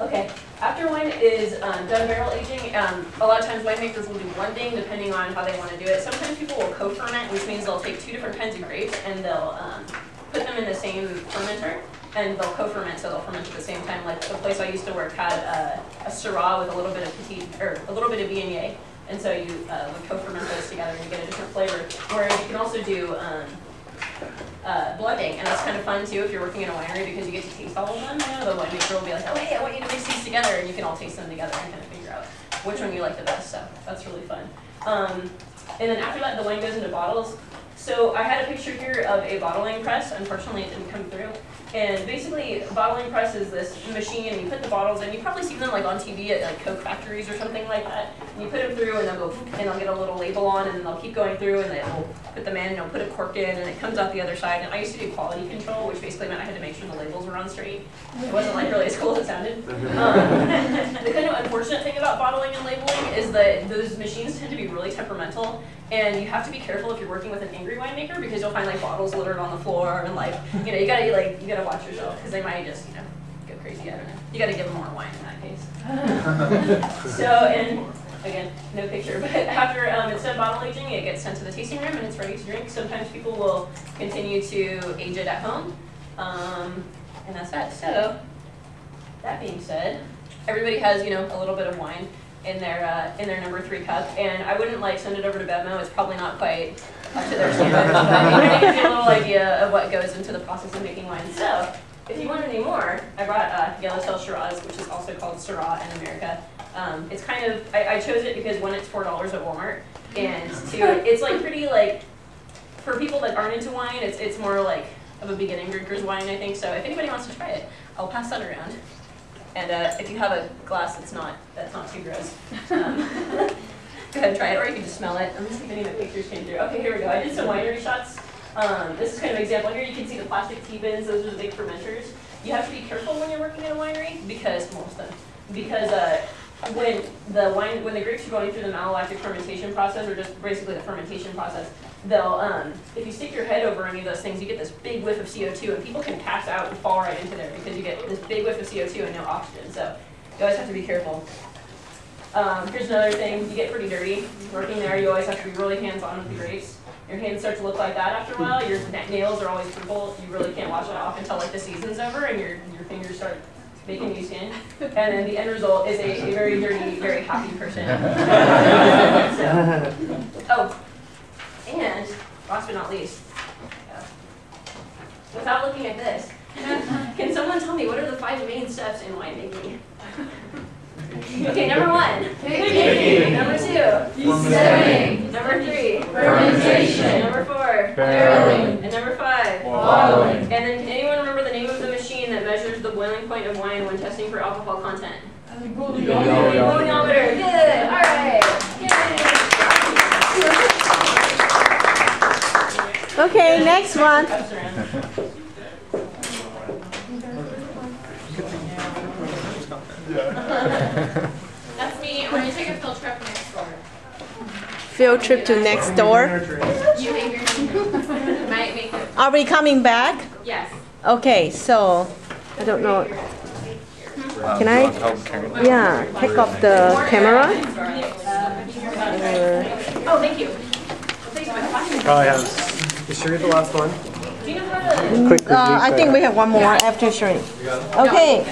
Okay, after wine is done barrel aging, a lot of times winemakers will do blending depending on how they want to do it. Sometimes people will co-ferment, which means they'll take two different kinds of grapes and they'll put them in the same fermenter, and they'll co-ferment, so they'll ferment at the same time. Like the place I used to work had a Syrah with a little bit of a little bit of Viognier, and so you would co-ferment those together and you get a different flavor. Whereas you can also do blending, and that's kind of fun too if you're working in a winery because you get to taste all of them. You know, the winemaker will be like, oh hey, I want you to mix these together, and you can all taste them together and kind of figure out which one you like the best. So that's really fun. And then after that, the wine goes into bottles. So I had a picture here of a bottling press. Unfortunately, it didn't come through. And basically, a bottling press is this machine, and you put the bottles in. You've probably seen them like on TV at like Coke factories or something like that. And you put them through, and they'll go, and they'll get a little label on, and they'll keep going through, and they'll put them in, and they'll put a cork in, and it comes out the other side. And I used to do quality control, which basically meant I had to make sure the labels were on straight. It wasn't like really as cool as it sounded. The kind of unfortunate thing about bottling and labeling is that those machines tend to be really temperamental. And you have to be careful if you're working with an angry winemaker because you'll find like bottles littered on the floor and like, you know, you gotta watch yourself because they might just, you know, go crazy. I don't know. You gotta give them more wine in that case. So, and again, no picture, but after it's done bottle aging, it gets sent to the tasting room and it's ready to drink. Sometimes people will continue to age it at home, and that's that. So, that being said, everybody has, you know, a little bit of wine in their number 3 cup, and I wouldn't like send it over to Bevmo. It's probably not quite up to their standards, but it kind of gives you a little idea of what goes into the process of making wine. So, if you want any more, I brought Yellowtail Shiraz, which is also called Syrah in America. It's kind of I chose it because one, it's $4 at Walmart, and two, it's like pretty like for people that aren't into wine, it's more like of a beginning drinker's wine, I think. So, if anybody wants to try it, I'll pass that around. And if you have a glass that's not too gross, go ahead and try it, or you can just smell it. I'm just see if any of the pictures came through. Okay, here we go. I did some winery shots. This is kind of an example. Here you can see the plastic tea bins. Those are the big fermenters. You have to be careful when you're working in a winery because when the grapes are going through the malolactic fermentation process, or just basically the fermentation process, they'll if you stick your head over any of those things, you get this big whiff of CO2, and people can pass out and fall right into there because you get this big whiff of CO2 and no oxygen. So you always have to be careful. Here's another thing: you get pretty dirty working there. You always have to be really hands-on with the grapes. Your hands start to look like that after a while. Your nails are always purple. You really can't wash it off until like the season's over and your fingers start making new skin. And then the end result is a very dirty, very happy person. Oh, and last but not least, without looking at this, can someone tell me what are the 5 main steps in winemaking? Okay, number 1, picking. Number 2, stemming. Number 3, fermentation. Number 4, barreling. And number 5, bottling. And then can anyone remember the name of the machine that measures the boiling point of wine when testing for alcohol content? Bouillonmeter. Good. All right. Yay. Okay, next one. That's me. We're going to take a field trip next door. Field trip to next door. You make your might make it. Are we coming back? Yes. Okay, so I don't know. Can I? Yeah, take off the camera. Oh, thank you. Probably has. Is sure the last one? Do you know how to? Quick review. I think we have one more after shrink. Okay.